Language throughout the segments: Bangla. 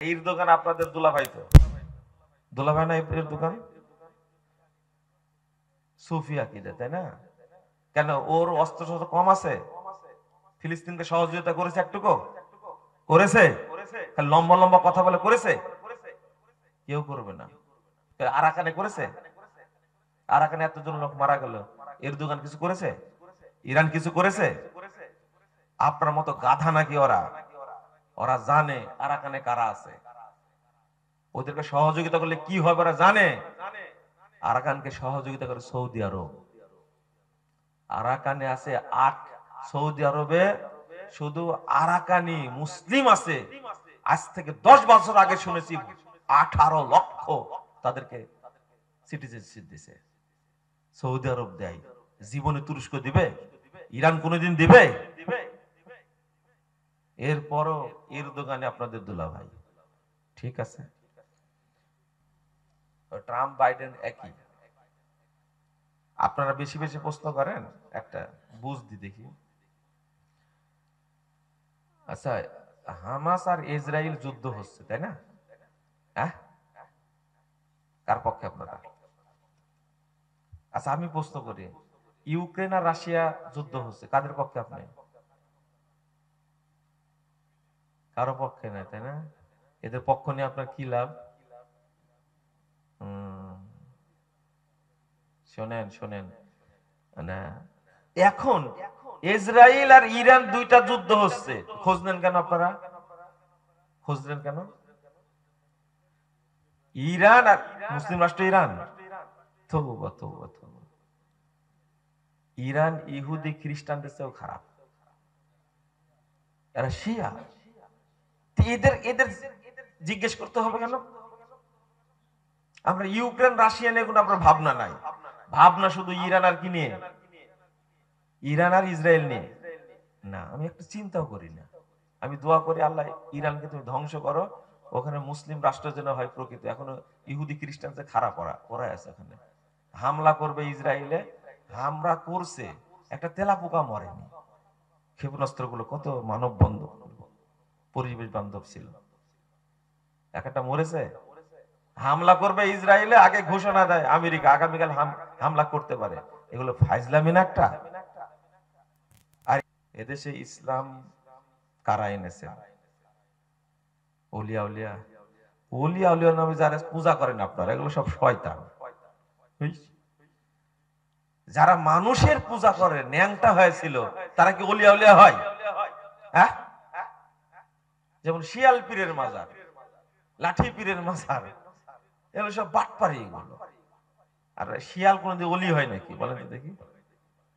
এর দোকান আপনাদের দুলাভাই তো দুলাভাই না এর দোকান সুফি আকিদা, তাই না? কেন ওর অস্ত্র শস্ত্র কম আছে? ফিলিস্তিনকে সহযোগিতা করেছে একটুকু? করেছে? খালি লম্বা লম্বা কথা বলে করেছে? কেউ করবে না। আরাকানে করেছে? আরাকানে এতজন লোক মারা গেল, এর দোকান কিছু করেছে? ইরান কিছু করেছে? আপনার মতো গাধা নাকি ওরা? ওরা জানে আরাকানে কারা আছে, ওদেরকে সহযোগিতা করলে কি হবে ওরা জানে। আরাকানকে সহযোগিতা করে সৌদি আরব। আরাকানে আছে ৮, সৌদি আরবে শুধু আরাকানি মুসলিম আছে। আজ থেকে ১০ বছর আগে শুনেছি ১৮ লক্ষ তাদেরকে সিটিজেনশিপ দিছে। সৌদি আরব দেয়, জীবনে তুরস্ক দিবে? ইরান কোনোদিন দিবে? এরপরও এর দোকানে আপনাদের দুলাভাই। ঠিক আছে, ট্রাম্প বাইডেন একই। আপনারা বেশি বেশি প্রশ্ন করেন, একটা বুঝদি দেখি। আচ্ছা, হামাস আর ইসরায়েল যুদ্ধ হচ্ছে, তাই না? হ্যাঁ, কার পক্ষে আপনারা? আচ্ছা আমি প্রশ্ন করি, ইউক্রেন আর রাশিয়া যুদ্ধ হচ্ছে, কাদের পক্ষে আপনি? কারো পক্ষে না, তাই না? এদের পক্ষ নিয়ে আপনার কি লাভ? শোনেন শোনেন, মানে এখন ইসরায়েল আর ইরান দুইটা যুদ্ধ হচ্ছে, খোঁজ নেন কেন আপনারা? খোঁজ নেন কেন? ইরান আর মুসলিম রাষ্ট্র ইরান, তওবা তওবা তওবা। ইরান ইহুদি খ্রিস্টানদের চেয়েও খারাপ, এরা শিয়া। এদের এদের জিজ্ঞেস করতে হবে কেন? আমরা ইউক্রেন রাশিয়া নিয়ে কোনো আপনার ভাবনা নাই, ভাবনা শুধু ইরান আর কি নিয়ে, ইরান আর ইসরায়েল নিয়ে। না, আমি একটু চিন্তাও করি না। আমি দোয়া করি, আল্লাহ ইরানকে তুমি ধ্বংস করো, ওখানে মুসলিম রাষ্ট্র যেন হয় প্রকৃত। এখনো ইহুদি খ্রিস্টান যে খারাপ ওরা আছে ওখানে, হামলা করবে ইসরায়েলে। হামলা করছে, একটা তেলাপোকা মরেনি। ক্ষেপণাস্ত্র গুলো কত মানব বান্ধব, পরিবেশ বান্ধব ছিল, একটা মরেছে? হামলা করবে ইসরায়েলে, আগে ঘোষণা দেয় আমেরিকা আগামীকাল হামলা করতে পারে। এগুলো ফাইজলামি না একটা? আর এদেশে ইসলাম কারা এনেছে? ওলিয়া উলিয়া, ওলিয়া উলিয়া নামে যারা পূজা করেন আপনারা, এগুলো সব শয়তান। যারা মানুষের পূজা করে ন্যাংটা হয়েছিল, তারা কি ওলিয়া উলিয়া হয়? হ্যাঁ, যেমন শিয়াল পীরের মাজার, লাঠি পীরের মাজার, এগুলো সব বাটপারি এগুলো। আর শিয়াল কোনদিন ওলি হয় নাকি বলেন তো দেখি?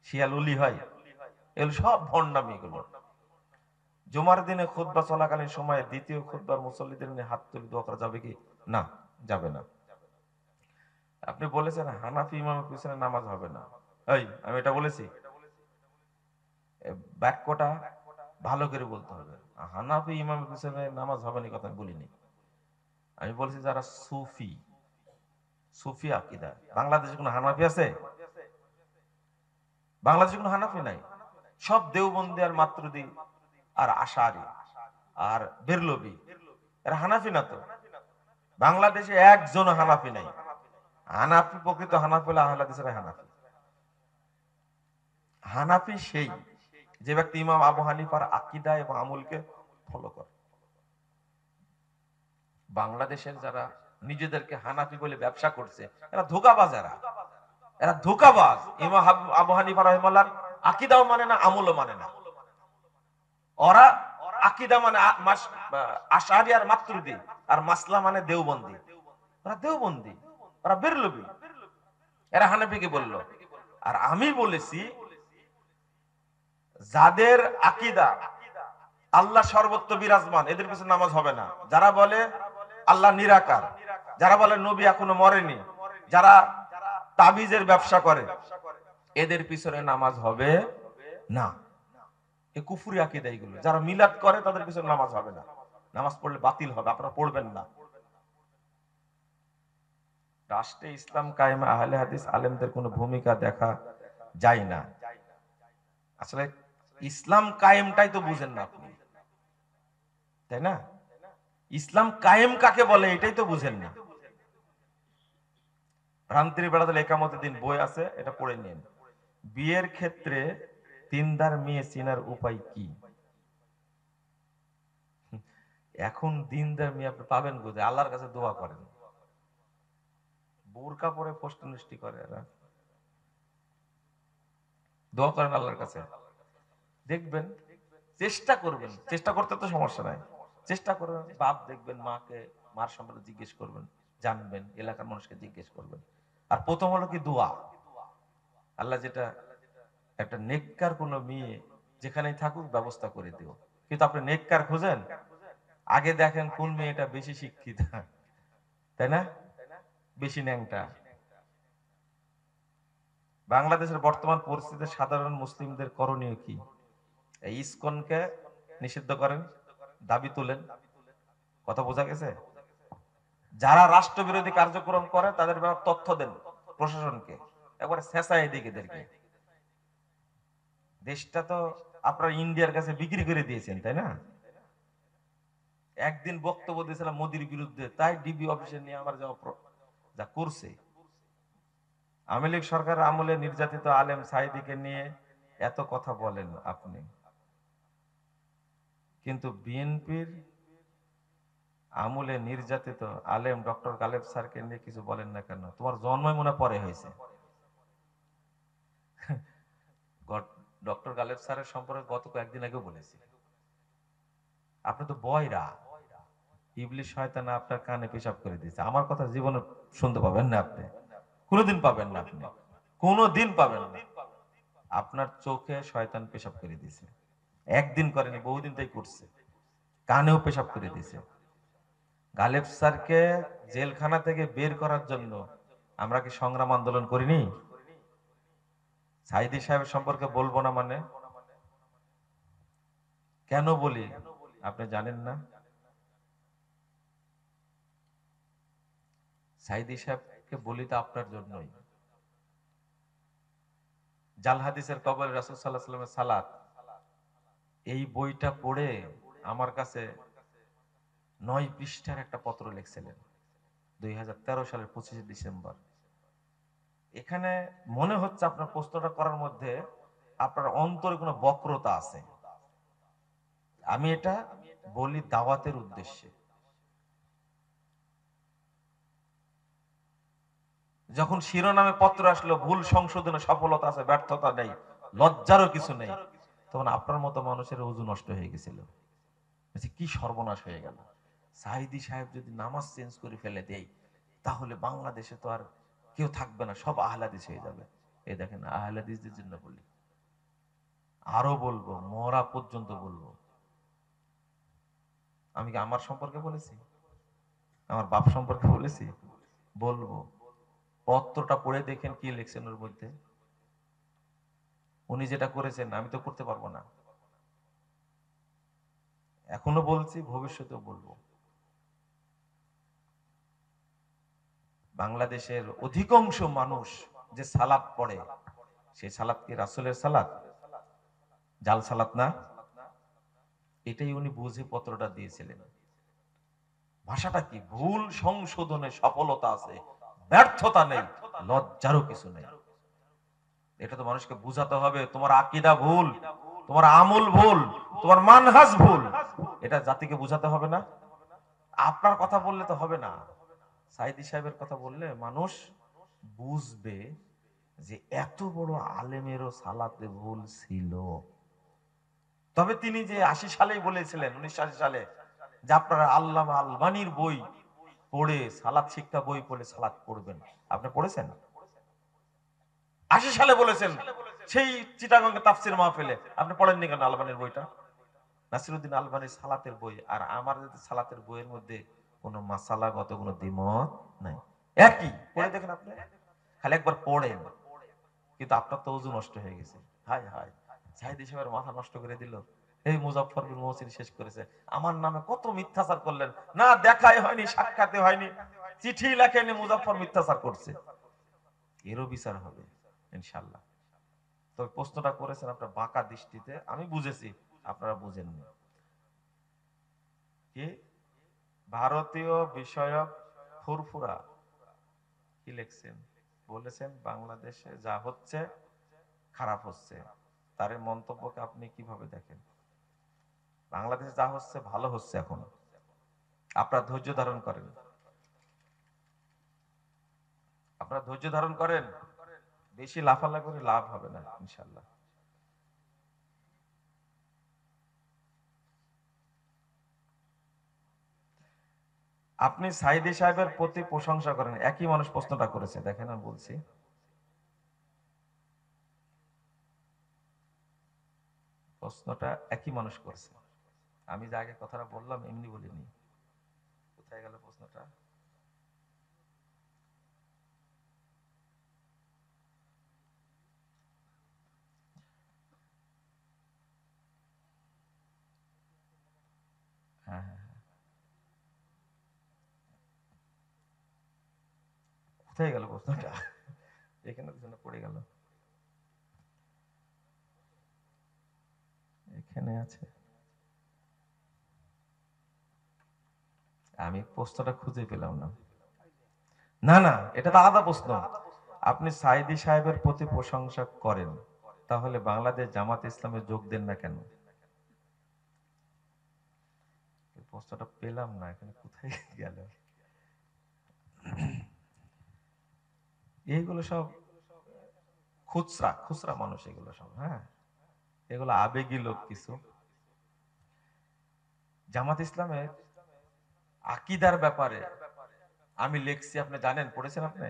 শিয়াল ওলি হয়? এগুলো সব ভণ্ডামি এগুলো। জুমার দিনে খুতবা চলাকালীন সময়ে দ্বিতীয় খুতবার মুসল্লিদের নিয়ে হাত তুলে দোয়া করা যাবে কি? না, যাবে না। আপনি বলেছেন হানাফি ইমামের পিছনে নামাজ হবে না, এই আমি এটা বলেছি? বাক্যটা ভালো করে বলতে হবে। হানাফি ইমামের পিছনে নামাজ হবে না কথা আমি বলিনি। আমি বলছি যারা সুফি, সুফি আকিদা। বাংলাদেশে কোনো হানাফি আছে? বাংলাদেশে কোনো হানাফি নাই। সব দেওবন্দি আর মাতরুদি আর আশারি আর বেরলবি, এরা হানাফি না তো। বাংলাদেশে একজন হানাফি নাই। হানাফি প্রকৃত হানাফি হলে আহলে হাদিসের হানাফি। হানাফি সেই যে ব্যক্তি ইমাম আবু হানিফার আকীদা এবং আমলকে ফলো করে। বাংলাদেশের যারা নিজেদেরকে হানাফি বলে ব্যবসা করছে, এরা ধোঁকাবাজ। এরা ধোঁকাবাজ। ইমাম আবু হানিফা রাহিমাহুল্লাহর আকীদাও মানে না, আমলও মানে না। ওরা আকীদা মানে আশআরী আর মাতুরিদি, আর মাসলা মানে দেওবন্দি। ওরা দেওবন্দি, ওরা বেরলবি, এরা হানাফিকে বলল। আর আমি বলেছি যাদের আকীদা আল্লাহ সর্বত্র বিরাজমান, এদের পিছনে নামাজ হবে না। যারা বলে আল্লাহ নিরাকার, যারা বলে নবী এখনো মরেনি, যারা তাবিজের ব্যবসা করে, এদের পিছনে নামাজ হবে না। এ কুফরি আকীদা এগুলো। যারা মিলাদ করে তাদের পিছনে নামাজ হবে না, নামাজ পড়লে বাতিল হবে, আপনারা পড়বেন না। রাষ্ট্রে ইসলাম কায়েমে আহলে হাদিস আলেমদের কোনো ভূমিকা দেখা যায় না। আসলে ইসলাম কায়েমটাই তো বুঝেন না আপনি, তাই না? ইসলাম কায়েম কাকে বলে এটাই তো বুঝেন না। ভ্রান্তির বেড়াতে একামতে দিন বই আছে, এটা পড়ে নিন। বিয়ের ক্ষেত্রে দিনদার মেয়ে চেনার উপায় কি? এখন দিনদার মেয়ে আপনি পাবেন কোথায়? আল্লাহর কাছে দোয়া করেন। বোরকা পরে ফষ্টি নষ্টি করে এরা, দোয়া করেন আল্লাহর কাছে, দেখবেন। চেষ্টা করবেন, চেষ্টা করতে তো সমস্যা নাই, চেষ্টা করবেন। বাপ দেখবেন মাকে, মার সম্পর্কে জিজ্ঞেস করবেন, জানবেন, এলাকার মানুষকে জিজ্ঞেস করবেন। আর প্রথম হলো কি দোয়া। আল্লাহ যেটা একটা নেককার কোন মেয়ে যেখানেই থাকুক ব্যবস্থা করে দিও। কিন্তু আপনি নেককার খোঁজেন, আগে দেখেন কোন মেয়েটা বেশি শিক্ষিত, তাই না? বেশি ন্যাংটা। বাংলাদেশের বর্তমান পরিস্থিতিতে সাধারণ মুসলিমদের করণীয় কি? এই ইসকনকে নিষিদ্ধ করেন, দাবি তুলেন। কথা বোঝা গেছে? যারা রাষ্ট্রবিরোধী কার্যক্রম করে তাদের ব্যাপারে তথ্য দেন প্রশাসনকে, একবারে শেষায় এদিকে এদেরকে। দেশটা তো আপনারা ইন্ডিয়ার কাছে বিক্রি করে দিয়েছেন, তাই না? একদিন বক্তব্য দিয়েছিলাম মোদির বিরুদ্ধে, তাই ডিবি অফিসে নিয়ে আমার যা করছে। আওয়ামী লীগ সরকার আমলে নির্যাতিত আলেম সাইদিকে নিয়ে এত কথা বলেন আপনি, কিন্তু বিএনপির আমলে নির্যাতিত আলেম ডক্টর গালেব স্যারকে নিয়ে কিছু বলেন না কেন? তোমার জন্মই মনে পরে হয়েছে। ডক্টর গালেব স্যারের সম্পর্কে গত কয়েকদিন আগে বলেছি, আপনি তো বয়রা, ইবলিশ শয়তান আপনার কানে পেশাব করে দিয়েছে। আমার কথা জীবনে শুনতে পাবেন না আপনি, কোনোদিন পাবেন না, আপনি কোনোদিন পাবেন না। আপনার চোখে শয়তান পেশাব করে দিয়েছে, একদিন করেনি, বহুদিন তাই করছে, কানেও পেশাব করে দিয়েছে। গালেব স্যারকে জেলখানা থেকে বের করার জন্য আমরা কি সংগ্রাম আন্দোলন করিনি? সাইদি সাহেবের সম্পর্কে বলবো না মানে কেন বলি আপনি জানেন না? সাইদি সাহেবকে বলি তো আপনার জন্যই। জাল হাদিসের কবরে রাসূল সাল্লাল্লাহু আলাইহি ওয়াসাল্লামের সালাত, এই বইটা পড়ে আমার কাছে 9 পৃষ্ঠার একটা পত্র লিখছিলেন 2013 সালের 25 ডিসেম্বর। এখানে মনে হচ্ছে আপনার প্রশ্নটা করার মধ্যে আপনার অন্তরে কোনো বক্রতা আছে। আমি এটা বলি দাওয়াতের উদ্দেশ্যে। যখন শিরোনামে পত্র আসলো ভুল সংশোধনে সফলতা আছে, ব্যর্থতা নেই, লজ্জারও কিছু নেই, তখন আপনার মতো মানুষের ওযু নষ্ট হয়ে গেছিল। কি সর্বনাশ হয়ে গেল! সাইদি সাহেব যদি নামাজ চেঞ্জ করে ফেলে দেয় তাহলে বাংলাদেশে তো আর কেউ থাকবে না, সব আহলে হাদিস হয়ে যাবে। এই দেখেন, আহলে হাদিসদের জন্য বলি, আরো বলবো, মরা পর্যন্ত বলবো। আমি কি আমার সম্পর্কে বলেছি? আমার বাপ সম্পর্কে বলেছি? বলবো। পত্রটা পড়ে দেখেন কি লিখছেন ওর মধ্যে। উনি যেটা করেছেন আমি তো করতে পারবো না, এখনো বলছি, ভবিষ্যতেও বলবো। বাংলাদেশের অধিকাংশ মানুষ যে সালাত পড়ে, সেই সালাত কি রাসূলের সালাত? জাল সালাত না। এটাই উনি বুঝে পত্রটা দিয়েছিলেন। ভাষাটা কি? ভুল সংশোধনে সফলতা আছে, ব্যর্থতা নেই, লজ্জারও কিছু নেই। এটা তো মানুষকে বুঝাতে হবে। তোমার আকীদা ভুল, তোমার আমল ভুল, তোমার মানহাজ ভুল, এটা জাতিকে বুঝাতে হবে না? আপনার কথা বললে তো হবে না, সাইদি সাহেবের কথা বললে মানুষ বুঝবে যে এত বড় আলেমেরও সালাতে ভুল ছিল। তবে তিনি যে 80 সালেই বলেছিলেন, 1980 সালে, যে আপনারা আল্লামা আলবানীর বই পড়ে, সালাত শিক্ষা বই পড়ে সালাত পড়বেন। আপনি পড়েছেন? 80 সালে বলেছেন, সেই চিটাগঙ্গে তাফসীর মাহফিলে। আপনি পড়েননি কেন আলবানীর বইটা? নাসিরউদ্দিন আলবানীর সালাতের বই আর আমার সালাতের বইয়ের মধ্যে কোনো মাসালাগত কোনো দ্বিমত নাই, একই। পড়ে দেখেন আপনি, খালি একবার পড়েন। কিন্তু আপনার তো ওযু নষ্ট হয়ে গেছে। হায় হায়, সাইদি সাহেবের মাথা নষ্ট করে দিল। এই মুজাফফর বিন মুহসিন শেষ করেছে। আমার নামে কত মিথ্যাচার করলেন, না দেখাই হয়নি, সাক্ষাতে হয়নি, চিঠি লেখেনি, মুজাফফর মিথ্যাচার করছে। এরও বিচার হবে ইনশাআল্লাহ। তবে প্রশ্নটা করেছেন আপনার বাঁকা দৃষ্টিতে, আমি বুঝেছি, আপনারা বুঝেননি। কি ভারতীয় বিষয়ক ফুরফুরা কি লিখছেন, বলেছেন বাংলাদেশে যা হচ্ছে খারাপ হচ্ছে, তার এই মন্তব্যকে আপনি কিভাবে দেখেন? বাংলাদেশে যা হচ্ছে ভালো হচ্ছে এখন, আপনারা ধৈর্য ধারণ করেন, আপনারা ধৈর্য ধারণ করেন, বেশি লাফালাফি করে লাভ হবে না ইনশাল্লাহ। আপনি সাইদি সাহেবের প্রতি প্রশংসা করেন, একই মানুষ প্রশ্নটা করেছে, দেখেন আমি বলছি। প্রশ্নটা একই মানুষ করছে, আমি যে আগে কথাটা বললাম এমনি বলিনি। কোথায় গেল প্রশ্নটা? হ্যাঁ হ্যাঁ, কোথায় গেল প্রশ্নটা? এখানে পিছনে পড়ে গেল, এখানে আছে, আমি প্রশ্নটা খুঁজে পেলাম না। না না, এটা তো আলাদা প্রশ্ন। আপনি সাইদি সাহেবের প্রতি প্রশংসা করেন, তাহলে বাংলাদেশ জামাত ইসলামে যোগ দেন না কেন? প্রশ্নটা পেলাম না, এখানে কোথায় গেল? এইগুলো সব খুচরা খুচরা মানুষ, এগুলো সব, হ্যাঁ, এগুলো আবেগী লোক কিছু। জামাত ইসলামের আকীদার ব্যাপারে আমি লিখছি, আপনি জানেন, পড়েছেন আপনি?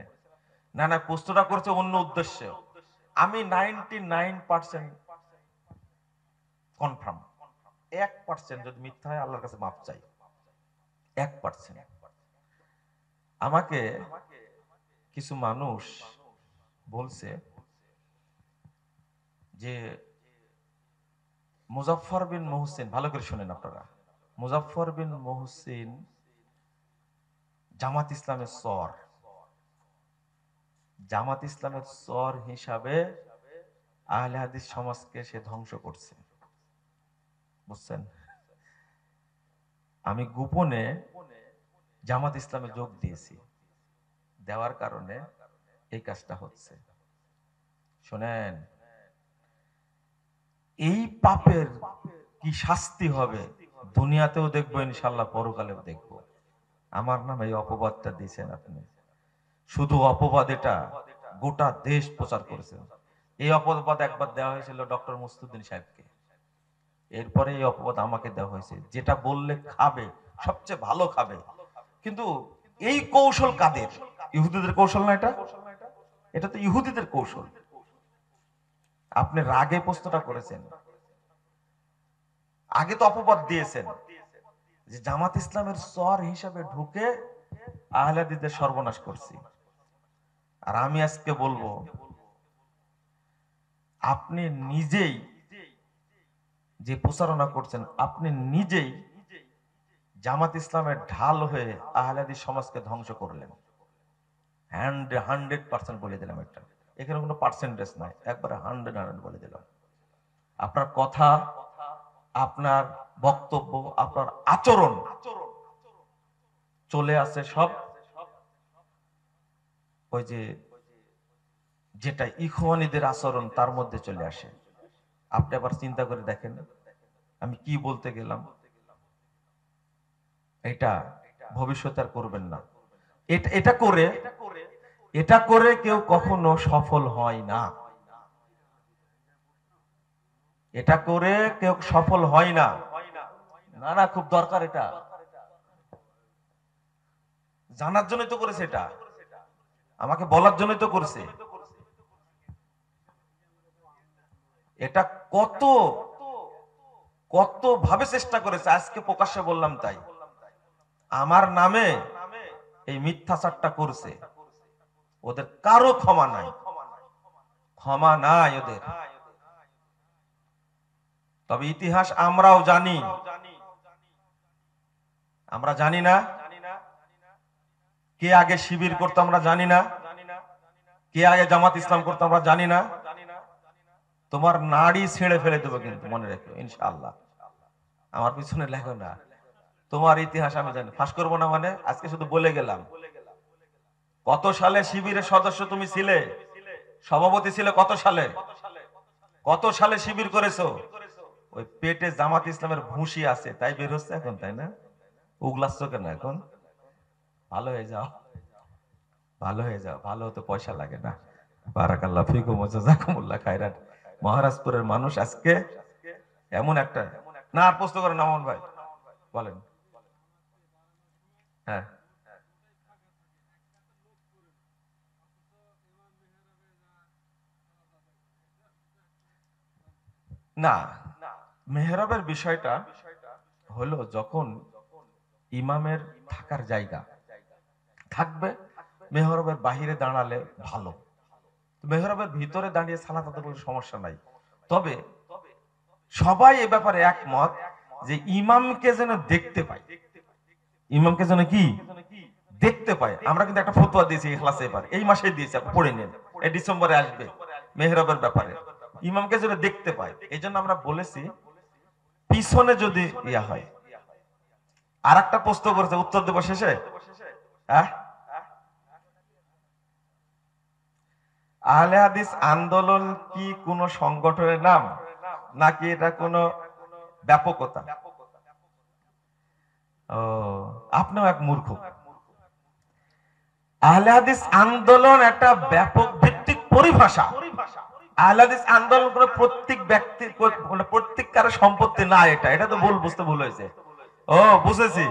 না না, প্রশ্নটা করছে অন্য উদ্দেশ্যে। আমি 99% কনফার্ম, 1% যদি মিথ্যা হয় আল্লাহর কাছে মাপ চাই, 1%। আমাকে কিছু মানুষ বলছে যে মুজাফফর বিন মুহসিন, ভালো করে শুনেন আপনারা, মুজাফফর বিন মুহসিন জামাত ইসলামের সর, জামাত ইসলামের সর হিসাবে আহলে হাদিস সমাজকে সে ধ্বংস করছে, বুঝছেন? আমি গোপনে জামাত ইসলামে যোগ দিয়েছি, দেওয়ার কারণে এই কাজটা হচ্ছে। শোনেন, এই পাপের কি শাস্তি হবে দুনিয়াতেও দেখবো ইনশাল্লাহ, পরকালেও দেখবো। আমার নামে এই অপবাদটা দিয়েছেন আপনি, শুধু অপবাদ এটা গোটা দেশ প্রচার করেছেন। এই অপবাদ একবার দেওয়া হয়েছিল ডক্টর মুস্তুদ্দিন সাহেবকে, এরপরে এই অপবাদ আমাকে দেওয়া হয়েছে। যেটা বললে খাবে, সবচেয়ে ভালো খাবে, কিন্তু এই কৌশল কাদের? ইহুদিদের কৌশল না এটা, এটা তো ইহুদিদের কৌশল। আপনি রাগে প্রশ্নটা করেছেন, আগে তো অপবাদ দিয়েছেন যে জামাত ইসলামের সর হিসাবে ঢুকে আহলে হাদিসদের সর্বনাশ করছি। আর আমি আজকে বলবো, আপনি নিজেই যে প্রচারণা করছেন, আপনি নিজেই জামাত ইসলামের ঢাল হয়ে আহলে হাদিস সমাজকে ধ্বংস করলেন। 100% বলে দিলাম, একটা এখানে কোনো পার্সেন্টেজ নাই, একবারে 100 বলে দিলাম। আপনার কথা, আপনার বক্তব্য, আপনার আচরণ চলে আসে সব ওই যে যেটা ইখওয়ানীদের আচরণ তার মধ্যে চলে আসে। আপনি আবার চিন্তা করে দেখেন আমি কি বলতে গেলাম, এটা ভবিষ্যতে আর করবেন না। এটা করে কেউ কখনো সফল হয় না, এটা করে কেউ সফল হয় না। না না, খুব দরকার, এটা জানার জন্যই তো করেছে, এটা আমাকে বলার জন্যই তো করছে। এটা কত কত ভাবে চেষ্টা করেছে, আজকে প্রকাশ্যে বললাম তাই। আমার নামে এই মিথ্যাচারটা করছে, ওদের কারো ক্ষমা নাই, ক্ষমা নাই ওদের। তবে ইতিহাস আমরাও জানি, আমরা জানি না কে আগে শিবির করতো, আমরা জানি না কে আগে জামাত ইসলাম করতো, আমরা জানি না। তোমার নাড়ি ছেড়ে ফেলে দেবো কিন্তু মনে রেখো ইনশাআল্লাহ, আমার পিছনে লেখো না। তোমার ইতিহাস আমি জানি, ফাঁস করবো না মানে আজকে শুধু বলে গেলাম। কত সালে শিবিরের সদস্য তুমি ছিলে, সভাপতি ছিলে কত সালে? কত সালে শিবির করেছো? ওই পেটে জামাত ইসলামের ভুসি আছে তাই বের হচ্ছে এখন, তাই না? উগলাচ্ছ কেন এখন? ভালো হয়ে যাও, ভালো হয়ে যাও, ভালো হতে পয়সা লাগে না। বারাকাল্লাহ ফিকুম ওয়া জাযাকুমুল্লাহ খাইরান। মহারাজপুরের মানুষ আজকে এমন একটা, না আর প্রশ্ন করেন আমন ভাই, বলেন। হ্যাঁ, না, মেহরাবের বিষয়টা হলো যখন ইমামের থাকার জায়গা থাকবে, মেহরাবের বাহিরে দাঁড়ালে ভালো, মেহরাবের ভিতরে দাঁড়িয়ে সালাত আদায় করলে সমস্যা নাই। তবে সবাই এ ব্যাপারে একমত যে ইমামকে যেন দেখতে পাই, ইমামকে যেন কি দেখতে পাই। আমরা কিন্তু একটা ফতোয়া দিয়েছি ইখলাসে, এবার এই মাসে দিয়েছি, আপনি পড়ে নেন, এই ডিসেম্বরে আসবে মেহরাবের ব্যাপারে, ইমামকে যেন দেখতে পাই। এই জন্য আমরা বলেছি পিছনে যদি ইয়া হয়। আর একটা প্রশ্ন করেছে, উত্তর দেব শেষে। আহলে হাদিস আন্দোলন কি কোন সংগঠনের নাম নাকি এটা কোন ব্যাপকতা? ও, আপনিও এক মূর্খ। আহলে হাদিস আন্দোলন একটা ব্যাপক ভিত্তিক পরিভাষা। আহলে হাদিস আন্দোলন করে প্রত্যেক ব্যক্তি, প্রত্যেক কারো সম্পত্তি না, এটা এটা তো ভুল, বুঝতে ভুল হয়েছে। ও বুঝেছি,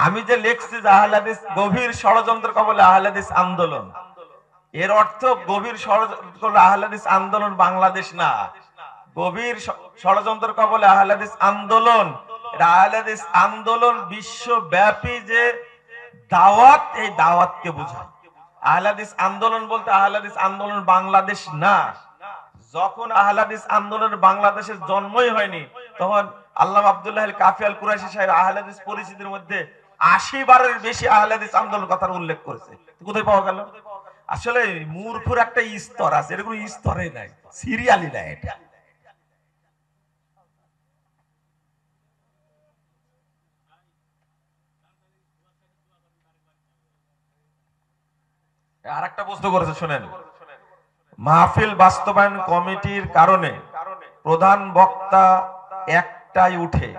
আমি যে লিখছি যে আহলে হাদিস গভীর ষড়যন্ত্র কবলে আহলে হাদিস আন্দোলন, এর অর্থ গভীর ষড়যন্ত্র আহলে হাদিস আন্দোলন বাংলাদেশ না, গভীর ষড়যন্ত্র কবলে আহলে হাদিস আন্দোলন, এটা আহলে হাদিস আন্দোলন বিশ্বব্যাপী যে দাওয়াত, এই দাওয়াতকে বোঝায়। আহলে হাদিস আন্দোলন বলতে আহলে হাদিস আন্দোলন বাংলাদেশ না। যখন আহলে হাদিস আন্দোলন বাংলাদেশের জন্মই হয়নি, তখন আল্লামা আব্দুল্লাহ আল কাফি আল কুরাইশি সাহেব আহলে হাদিস পরিচিতির মধ্যে ৮০ বারের বেশি আহলে হাদিস আন্দোলন কথার উল্লেখ করেছে। কোথায় পাওয়া গেল? আসলে মূর্খর একটা স্তর আছে, এটা কোনো স্তরে নাই, সিরিয়ালি নাই এটা। আর একটা প্রশ্ন করেছে শুনেন, মাহফিল বাস্তবায়ন কমিটির কারণে প্রধান বক্তা একটাই উঠে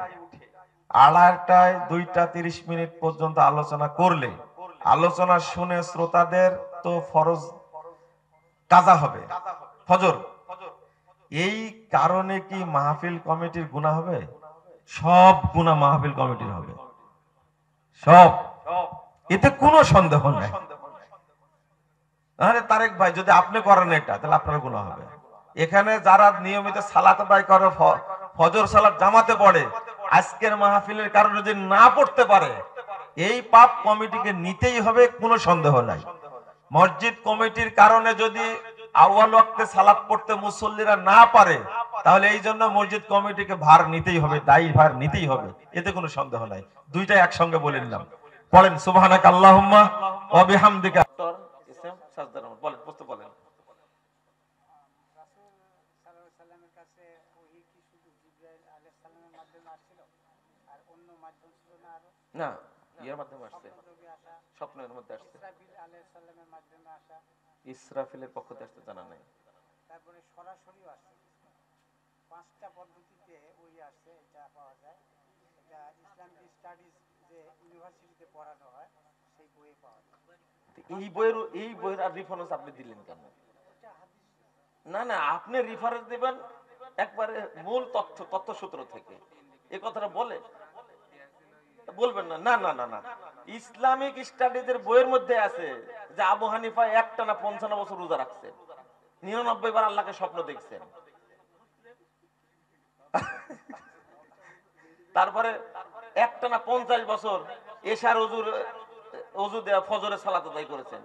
২:৩০ ২:৩০ পর্যন্ত আলোচনা করলে আলোচনা শুনে শ্রোতাদের তো ফরজ কাজা হবে, ফজর, এই কারণে কি মাহফিল কমিটির গুনাহ হবে? সব গুনাহ মাহফিল কমিটির হবে, সব, এতে কোনো সন্দেহ নাই। আরে তারেক ভাই, যদি আপনি করেন এটা তাহলে আপনার গুনাহ হবে। এখানে যারা নিয়মিত সালাত আদায় করে, ফজর সালাত জামাতে পড়ে, আজকের মাহফিলের কারণে যদি না পড়তে পারে, এই পাপ কমিটিকে নিতেই হবে, কোনো সন্দেহ নাই। মসজিদ কমিটির কারণে যদি আউয়াল ওয়াক্তে সালাত পড়তে মুসল্লিরা না পারে, তাহলে এই জন্য মসজিদ কমিটিকে ভার নিতেই হবে, দায়ী ভার নিতেই হবে, এতে কোনো সন্দেহ নাই। দুইটাই একসঙ্গে বলে নিলাম। পড়েন সুবহানাক আল্লাহুম্মা ওয়া বিহামদিকা। বলেন, প্রশ্ন বলেন। না, ইয়ের মাধ্যমে আসছে, স্বপ্নের মধ্যে আসছে, ইসরাফিলের পক্ষ থেকে আসতে জানা নাই। তারপরে সরাসরি আসছে, 5টা পদ্ধতিতে ওই আসছে, এটা পাওয়া যায়, এটা ইসলামিক স্টাডিজ যে ইউনিভার্সিটিতে পড়ানো হয় সেই বইয়ে পাওয়া যায়। এই বইয়ের আর রেফারেন্স আপনি দিলেন কেন? না না, আপনি রেফারেন্স দিবেন একবারে মূল তথ্যসূত্র থেকে, এই কথাটা বলে বলবেন না। না না না না, ইসলামিক স্টাডিজের বইয়ের মধ্যে আছে যে আবু হানিফা একটানা ৫৫ বছর রোজা রাখছে, ৯৯ বার আল্লাহকে স্বপ্ন দেখছেন। তারপরে একটানা ৫০ বছর এশার অজু দেয়া ফজরের সালাত আদায় করেছেন।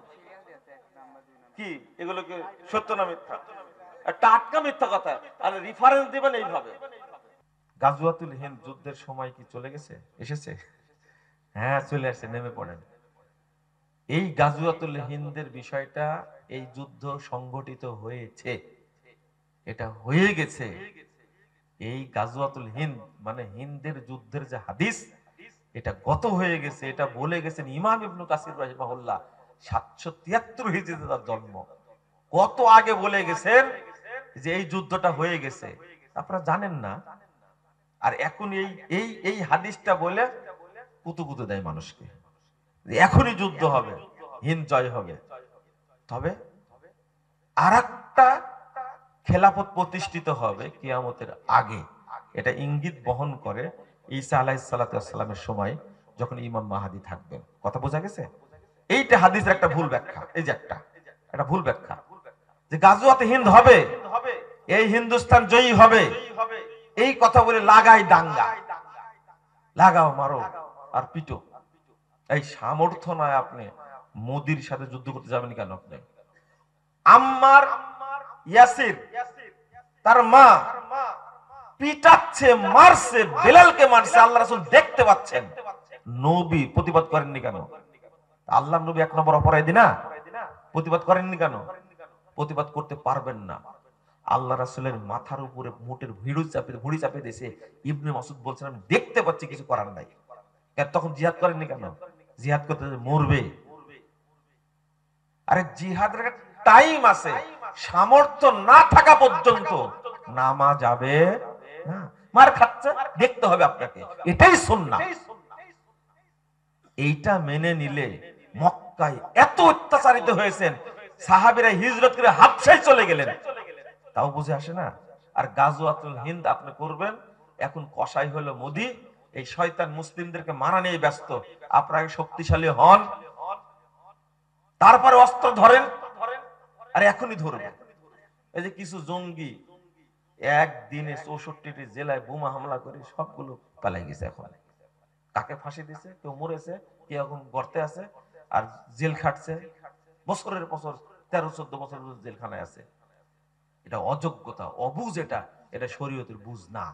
কি এগুলো কি সত্য না মিথ্যা? টাটকা মিথ্যা কথা, আর রেফারেন্স দিবেন এইভাবে। গাজওয়াতুল হিন্দ যুদ্ধের সময় কি চলে গেছে, এসেছে? হ্যাঁ চলে আসছে, নেমে পড়েন। এই গাজওয়াতুল হিন্দের বিষয়টা, এই যুদ্ধ সংগঠিত হয়েছে, এটা হয়ে গেছে। এই গাজওয়াতুল হিন্দ মানে হিন্দের যুদ্ধের যে হাদিস, এটা গত হয়ে গেছে, এটা বলে গেছেন ইমাম ইবনে কাসির রাহিমাহুল্লাহ। 773 হিজরিতে তার জন্ম। কত আগে বলে গেছেন যে এই যুদ্ধটা হয়ে গেছে, আপনারা জানেন না। আর এখন এই এই এই হাদিসটা বলে কুতুকুতু দেয় মানুষকে, এখনই যুদ্ধ হবে, হিন্দ জয় হবে। তবে আরেকটা খেলাফত প্রতিষ্ঠিত হবে কিয়ামতের আগে, এটা ইঙ্গিত বহন করে ঈসা আলাইহিস সালাতু ওয়াস সালামের সময় যখন ইমাম মাহদী থাকবেন। কথা বোঝা গেছে? এইটা হাদিসের একটা ভুল ব্যাখ্যা। এই যে একটা ভুল ব্যাখ্যা যে গাজওয়াতে হিন্দ হবে, এই হিন্দুস্তান জয়ী হবে, এই কথা বলে লাগাই দাঙ্গা, লাগাও মারো আর পিটো। এই সামর্থ্য নয়, আপনি মোদির সাথে যুদ্ধ করতে যাবেন কেন? আপনি আম্মার ইয়াসির তার মা পিটাচ্ছে, মারছে, বেলালকে মারছে, আল্লাহ রাসূল দেখতে পাচ্ছেন, নবী প্রতিবাদ করেননি কেন? আল্লাহ নবী 1 নম্বর অপরাধী না? প্রতিবাদ করেননি কেন? প্রতিবাদ করতে পারবেন না। আল্লাহ রাসূলের মাথার উপরে মুটের ভুঁড়ি চাপে দিয়েছে। ইবনে মাসউদ বলছেন আমি দেখতে পাচ্ছি, কিছু করার নাই। তখন জিহাদ করেননি কেন? জিহাদ করতে মরবে। আরে জিহাদের টাইম আছে, সামর্থ্য না থাকা পর্যন্ত নামা যাবে না। মার খাচ্ছে, দেখতে হবে আপনাকে, এটাই সুন্নাহ। এইটা মেনে নিলে মক্কায় এত অত্যাচারিত হয়েছেন, সাহাবীরা হিজরত করে হাবশায় চলে গেলেন, তাও বুঝে আসে না। আর গাজওয়াতুল হিন্দ আপনি করবেন, এখন কসাই হলো মোদি, এই শয়তান মুসলিমদেরকে মারা নিয়ে ব্যস্ত। আপনারা শক্তিশালী হন, তারপরে অস্ত্র ধরেন। আর এখনই ধরবেন। এই যে কিছু জঙ্গি একদিনে 64টি জেলায় বোমা হামলা করে সবগুলো পালাই গেছে। এখন কাকে ফাঁসি দিছে, কেউ মরেছে, কেউ এখন গর্তে আছে আর জেল খাটছে বছরের বছর, 13-14 বছর জেলখানায় আছে। এটা অযোগ্যতা, অবুঝ, এটা শরীয়তের বুঝ না।